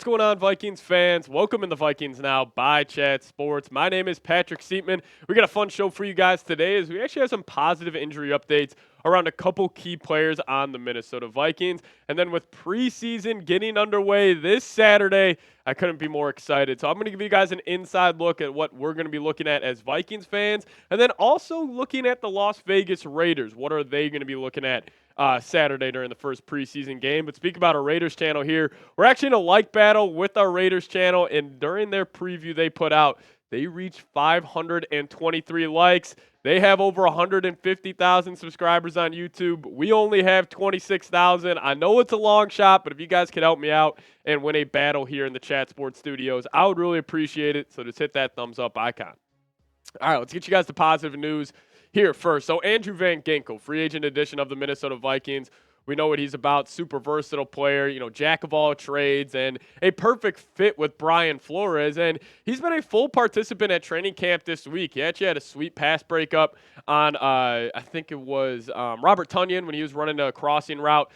going on, Vikings fans? Welcome in the Vikings Now by Chat Sports. My name is Patrick Siepman. We got a fun show for you guys today as we actually have some positive injury updates around a couple key players on the Minnesota Vikings. And then with preseason getting underway this Saturday, I couldn't be more excited. So I'm going to give you guys an inside look at what we're going to be looking at as Vikings fans, and then also looking at the Las Vegas Raiders. What are they going to be looking at Saturday during the first preseason game? But speak about our Raiders channel here. We're actually in a like battle with our Raiders channel, and during their preview they put out, they reached 523 likes. They have over 150,000 subscribers on YouTube. We only have 26,000. I know it's a long shot, but if you guys could help me out and win a battle here in the Chat Sports studios, I would really appreciate it. So just hit that thumbs up icon. All right, let's get you guys to positive news here first. So Andrew Van Ginkel, free agent addition of the Minnesota Vikings. We know what he's about, super versatile player, jack of all trades, and a perfect fit with Brian Flores. And he's been a full participant at training camp this week. He actually had a sweet pass breakup on, I think it was Robert Tonyan when he was running a crossing route.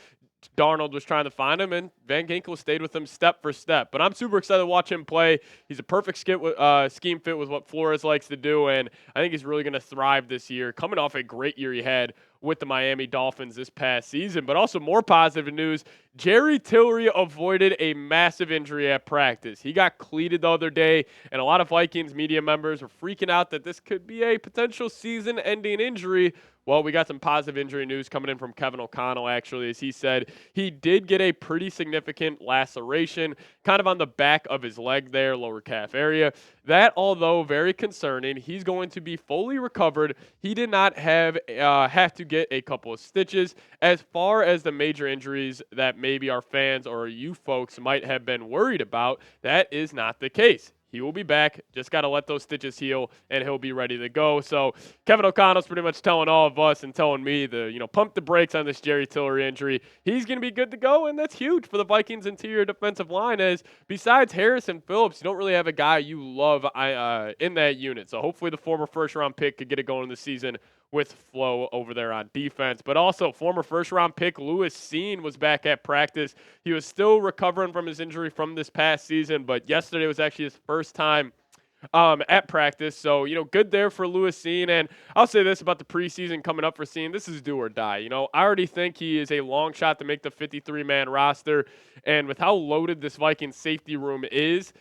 Darnold was trying to find him, and Van Ginkel stayed with him step for step. But I'm super excited to watch him play. He's a perfect scheme fit with what Flores likes to do, and I think he's really going to thrive this year, coming off a great year he had with the Miami Dolphins this past season. But also more positive news, Jerry Tillery avoided a massive injury at practice. He got cleated the other day, and a lot of Vikings media members were freaking out that this could be a potential season-ending injury. Well, we got some positive injury news coming in from Kevin O'Connell, actually, as he said he did get a pretty significant laceration kind of on the back of his leg there, lower calf area. That, although very concerning, he's going to be fully recovered. He did not have to get a couple of stitches. As far as the major injuries that maybe our fans or you folks might have been worried about, that is not the case. He will be back. Just got to let those stitches heal, and he'll be ready to go. So Kevin O'Connell's pretty much telling all of us and telling me to pump the brakes on this Jerry Tillery injury. He's going to be good to go, and that's huge for the Vikings' interior defensive line, as besides Harrison Phillips, you don't really have a guy you love in that unit. So hopefully the former first-round pick could get it going this season with flow over there on defense. But also, former first-round pick Lewis Cine was back at practice. He was still recovering from his injury from this past season, but yesterday was actually his first time at practice. So, good there for Lewis Cine. And I'll say this about the preseason coming up for Cine. This is do or die. I already think he is a long shot to make the 53-man roster. And with how loaded this Vikings safety room is,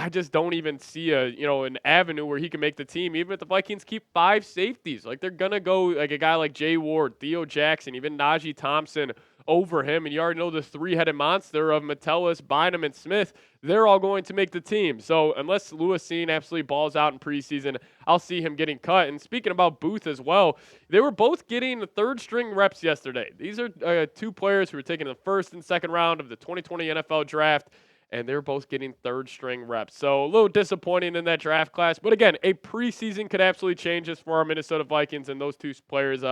I just don't even see an avenue where he can make the team, even if the Vikings keep 5 safeties. Like, they're going to go like a guy like Jay Ward, Theo Jackson, even Najee Thompson over him. And you already know the three-headed monster of Metellus, Bynum, and Smith. They're all going to make the team. So unless Lewis Cine absolutely balls out in preseason, I'll see him getting cut. And speaking about Booth as well, they were both getting the third-string reps yesterday. These are two players who were taking the first and second round of the 2020 NFL draft, and they're both getting third-string reps. So a little disappointing in that draft class. But again, a preseason could absolutely change this for our Minnesota Vikings and those two players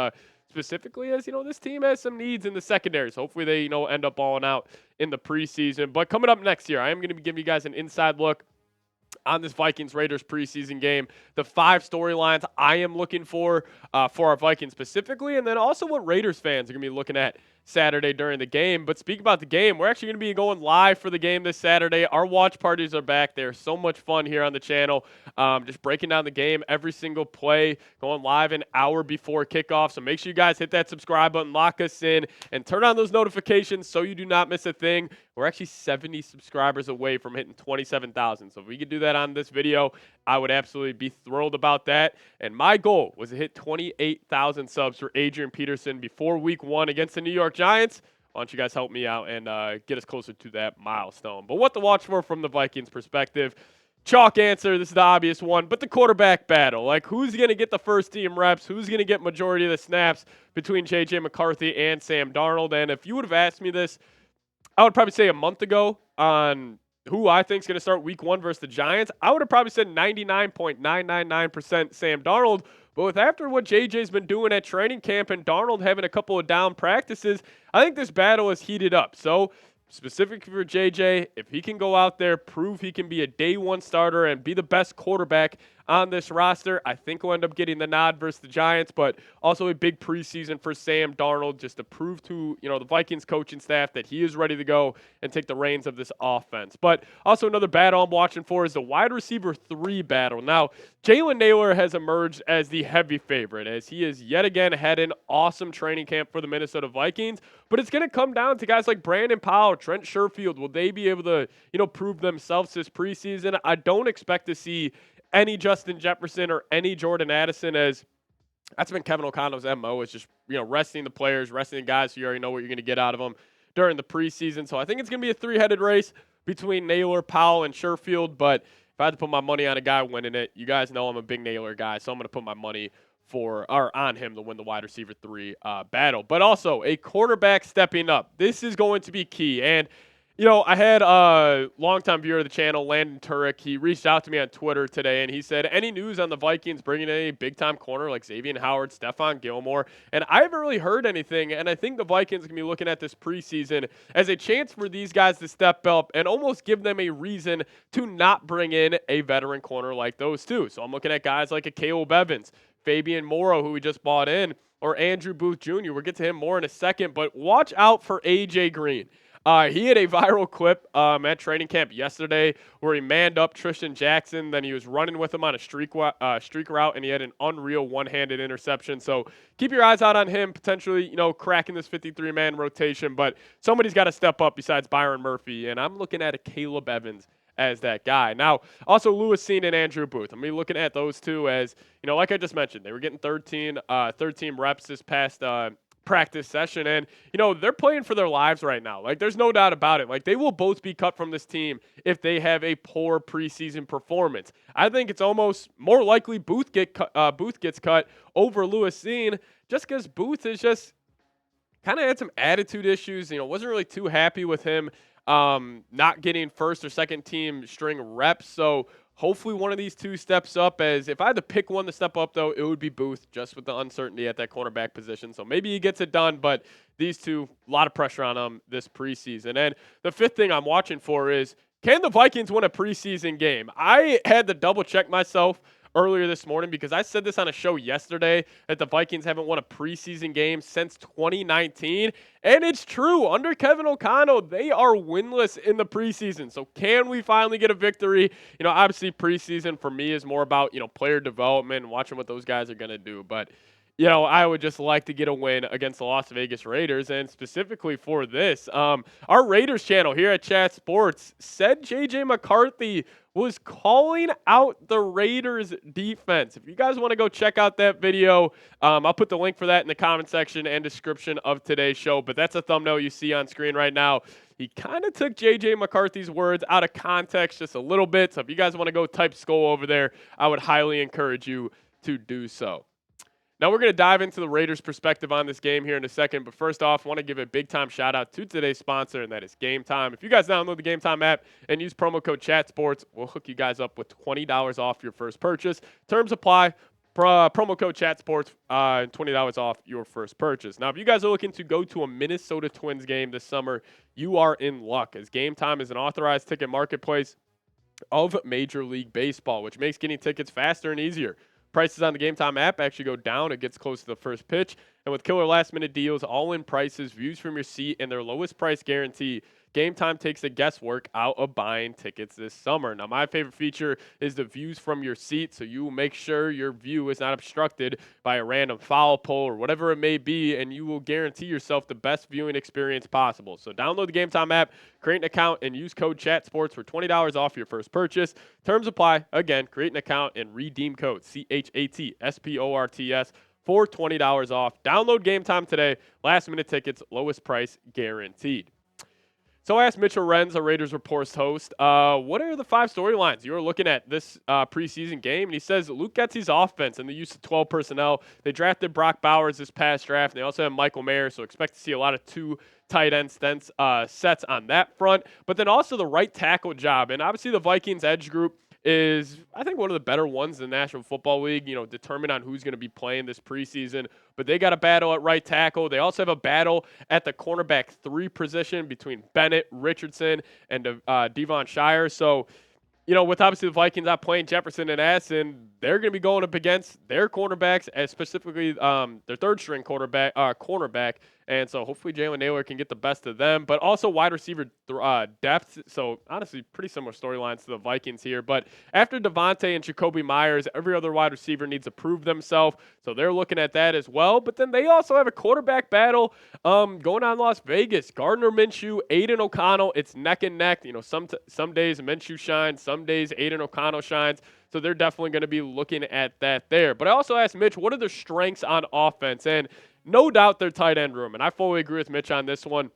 specifically, as this team has some needs in the secondary. So hopefully they end up balling out in the preseason. But coming up next year, I am going to be giving you guys an inside look on this Vikings Raiders preseason game, the 5 storylines I am looking for our Vikings specifically, and then also what Raiders fans are going to be looking at Saturday during the game. But speaking about the game, we're actually going to be going live for the game this Saturday. Our watch parties are back. They're so much fun here on the channel. Just breaking down the game, every single play, going live an hour before kickoff. So make sure you guys hit that subscribe button, lock us in, and turn on those notifications so you do not miss a thing. We're actually 70 subscribers away from hitting 27,000. So if we could do that on this video, I would absolutely be thrilled about that. And my goal was to hit 28,000 subs for Adrian Peterson before week 1 against the New York Giants. Why don't you guys help me out and get us closer to that milestone? But what to watch for from the Vikings perspective? Chalk answer, this is the obvious one, but the quarterback battle. Like, who's going to get the first team reps? Who's going to get majority of the snaps between J.J. McCarthy and Sam Darnold? And if you would have asked me this, I would probably say a month ago on who I think is going to start week 1 versus the Giants, I would have probably said 99.999% Sam Darnold. But with after what JJ's been doing at training camp and Darnold having a couple of down practices, I think this battle is heated up. So specifically for JJ, if he can go out there, prove he can be a day 1 starter and be the best quarterback on this roster. I think we'll end up getting the nod versus the Giants, but also a big preseason for Sam Darnold just to prove to, the Vikings coaching staff that he is ready to go and take the reins of this offense. But also another battle I'm watching for is the wide receiver 3 battle. Now, Jalen Nailor has emerged as the heavy favorite as he is yet again had an awesome training camp for the Minnesota Vikings, but it's going to come down to guys like Brandon Powell, Trent Sherfield. Will they be able to, prove themselves this preseason? I don't expect to see any Justin Jefferson or any Jordan Addison, as that's been Kevin O'Connell's MO, is just, resting the players, resting the guys so you already know what you're going to get out of them during the preseason. So I think it's going to be a 3-headed race between Nailor, Powell, and Sherfield, but if I had to put my money on a guy winning it, you guys know I'm a big Nailor guy, so I'm going to put my money on him to win the wide receiver 3 battle. But also a quarterback stepping up. This is going to be key. And I had a longtime viewer of the channel, Landon Turek. He reached out to me on Twitter today, and he said, any news on the Vikings bringing in a big-time corner like Xavier Howard, Stephon Gilmore? And I haven't really heard anything, and I think the Vikings can be looking at this preseason as a chance for these guys to step up and almost give them a reason to not bring in a veteran corner like those two. So I'm looking at guys like a Caleb Evans, Fabian Morrow, who we just bought in, or Andrew Booth Jr. We'll get to him more in a second, but watch out for A.J. Green. He had a viral clip at training camp yesterday where he manned up Tristan Jackson. Then he was running with him on a streak route, and he had an unreal one-handed interception. So keep your eyes out on him, potentially, cracking this 53-man rotation. But somebody's got to step up besides Byron Murphy, and I'm looking at a Caleb Evans as that guy. Now, also Lewis Cine and Andrew Booth. I'm looking at those two as, like I just mentioned, they were getting 13 reps this past practice session, and they're playing for their lives right now. Like, there's no doubt about it. Like, they will both be cut from this team if they have a poor preseason performance. I think it's almost more likely Booth gets cut over Lewis Cine, just because Booth is just kind of had some attitude issues. Wasn't really too happy with him not getting first or second team string reps. So hopefully one of these two steps up. As if I had to pick one to step up, though, it would be Booth, just with the uncertainty at that cornerback position. So maybe he gets it done, but these two, a lot of pressure on them this preseason. And the fifth thing I'm watching for is, can the Vikings win a preseason game? I had to double check myself earlier this morning because I said this on a show yesterday that the Vikings haven't won a preseason game since 2019. And it's true. Under Kevin O'Connell, they are winless in the preseason. So can we finally get a victory? Obviously preseason for me is more about, player development and watching what those guys are going to do. But, I would just like to get a win against the Las Vegas Raiders. And specifically for this, our Raiders channel here at Chat Sports said J.J. McCarthy was calling out the Raiders defense. If you guys want to go check out that video, I'll put the link for that in the comment section and description of today's show. But that's a thumbnail you see on screen right now. He kind of took J.J. McCarthy's words out of context just a little bit. So if you guys want to go type SKOL over there, I would highly encourage you to do so. Now we're going to dive into the Raiders' perspective on this game here in a second. But first off, I want to give a big-time shout-out to today's sponsor, and that is Game Time. If you guys download the Game Time app and use promo code ChatSports, we'll hook you guys up with $20 off your first purchase. Terms apply. Promo code ChatSports, $20 off your first purchase. Now, if you guys are looking to go to a Minnesota Twins game this summer, you are in luck, as Game Time is an authorized ticket marketplace of Major League Baseball, which makes getting tickets faster and easier. Prices on the Game Time app actually go down. It gets close to the first pitch. And with killer last-minute deals, all-in prices, views from your seat, and their lowest price guarantee, Game Time takes the guesswork out of buying tickets this summer. Now, my favorite feature is the views from your seat, so you will make sure your view is not obstructed by a random foul pole or whatever it may be, and you will guarantee yourself the best viewing experience possible. So download the Game Time app, create an account, and use code ChatSports for $20 off your first purchase. Terms apply. Again, create an account and redeem code CHATSPORTS for $20 off. Download Game Time today. Last-minute tickets, lowest price guaranteed. So I asked Mitchell Renz, a Raiders Reports host, what are the 5 storylines you were looking at this preseason game? And he says Luke Getsy's offense and the use of 12 personnel. They drafted Brock Bowers this past draft. And they also have Michael Mayer, so expect to see a lot of 2 tight end sets on that front. But then also the right tackle job. And obviously the Vikings edge group is, I think, one of the better ones in the National Football League, determine on who's going to be playing this preseason. But they got a battle at right tackle. They also have a battle at the cornerback 3 position between Bennett, Richardson, and Devon Shire. So with obviously the Vikings not playing Jefferson and Assen, they're going to be going up against their cornerbacks, as specifically their third-string cornerback. And so hopefully Jalen Naylor can get the best of them. But also wide receiver depth. So honestly, pretty similar storylines to the Vikings here. But after Devontae and Jacoby Myers, every other wide receiver needs to prove themselves. So they're looking at that as well. But then they also have a quarterback battle going on in Las Vegas. Gardner Minshew, Aiden O'Connell. It's neck and neck. Some days Minshew shines. Some days Aiden O'Connell shines. So they're definitely going to be looking at that there. But I also asked Mitch, what are their strengths on offense? And no doubt their tight end room. And I fully agree with Mitch on this one.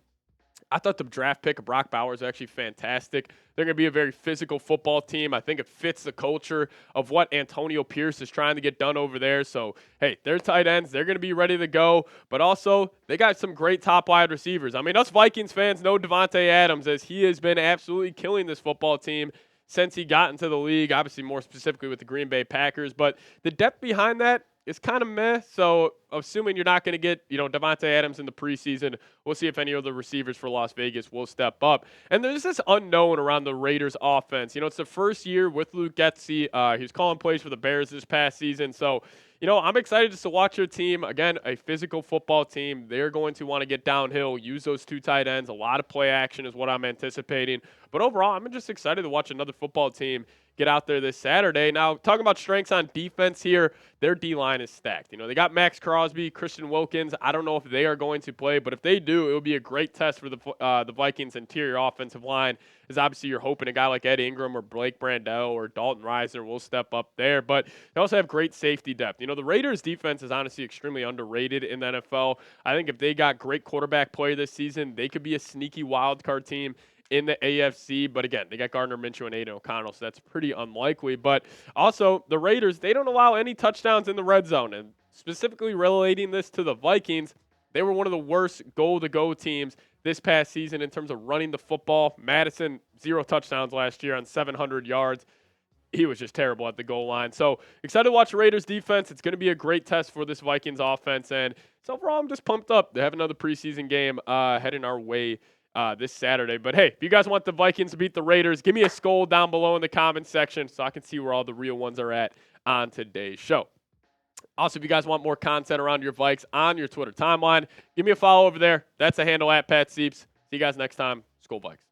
I thought the draft pick of Brock Bowers was actually fantastic. They're going to be a very physical football team. I think it fits the culture of what Antonio Pierce is trying to get done over there. So, hey, their tight ends, they're going to be ready to go. But also, they got some great top wide receivers. I mean, us Vikings fans know Devontae Adams, as he has been absolutely killing this football team since he got into the league, obviously more specifically with the Green Bay Packers. But the depth behind that is kind of meh. So assuming you're not going to get, Devontae Adams in the preseason, we'll see if any of the receivers for Las Vegas will step up. And there's this unknown around the Raiders offense. It's the first year with Luke Getsy. He was calling plays for the Bears this past season. So, I'm excited just to watch your team. Again, a physical football team. They're going to want to get downhill, use those two tight ends. A lot of play action is what I'm anticipating. But overall, I'm just excited to watch another football team get out there this Saturday. Now, talking about strengths on defense here, their D-line is stacked. They got Max Crosby, Christian Wilkins. I don't know if they are going to play, but if they do, it will be a great test for the Vikings' interior offensive line, as obviously you're hoping a guy like Ed Ingram or Blake Brandel or Dalton Risner will step up there. But they also have great safety depth. The Raiders' defense is honestly extremely underrated in the NFL. I think if they got great quarterback play this season, they could be a sneaky wild card team in the AFC. But again, they got Gardner Minshew and Aiden O'Connell, so that's pretty unlikely. But also, the Raiders, they don't allow any touchdowns in the red zone. And specifically relating this to the Vikings, they were one of the worst goal-to-go teams this past season in terms of running the football. Madison, 0 touchdowns last year on 700 yards. He was just terrible at the goal line. So excited to watch the Raiders defense. It's going to be a great test for this Vikings offense. And so overall, I'm just pumped up. They have another preseason game heading our way this Saturday. But hey, if you guys want the Vikings to beat the Raiders, give me a SKOL down below in the comments section so I can see where all the real ones are at on today's show. Also, if you guys want more content around your Vikes on your Twitter timeline, give me a follow over there. That's the handle at Pat Sieps. See you guys next time. SKOL Vikes.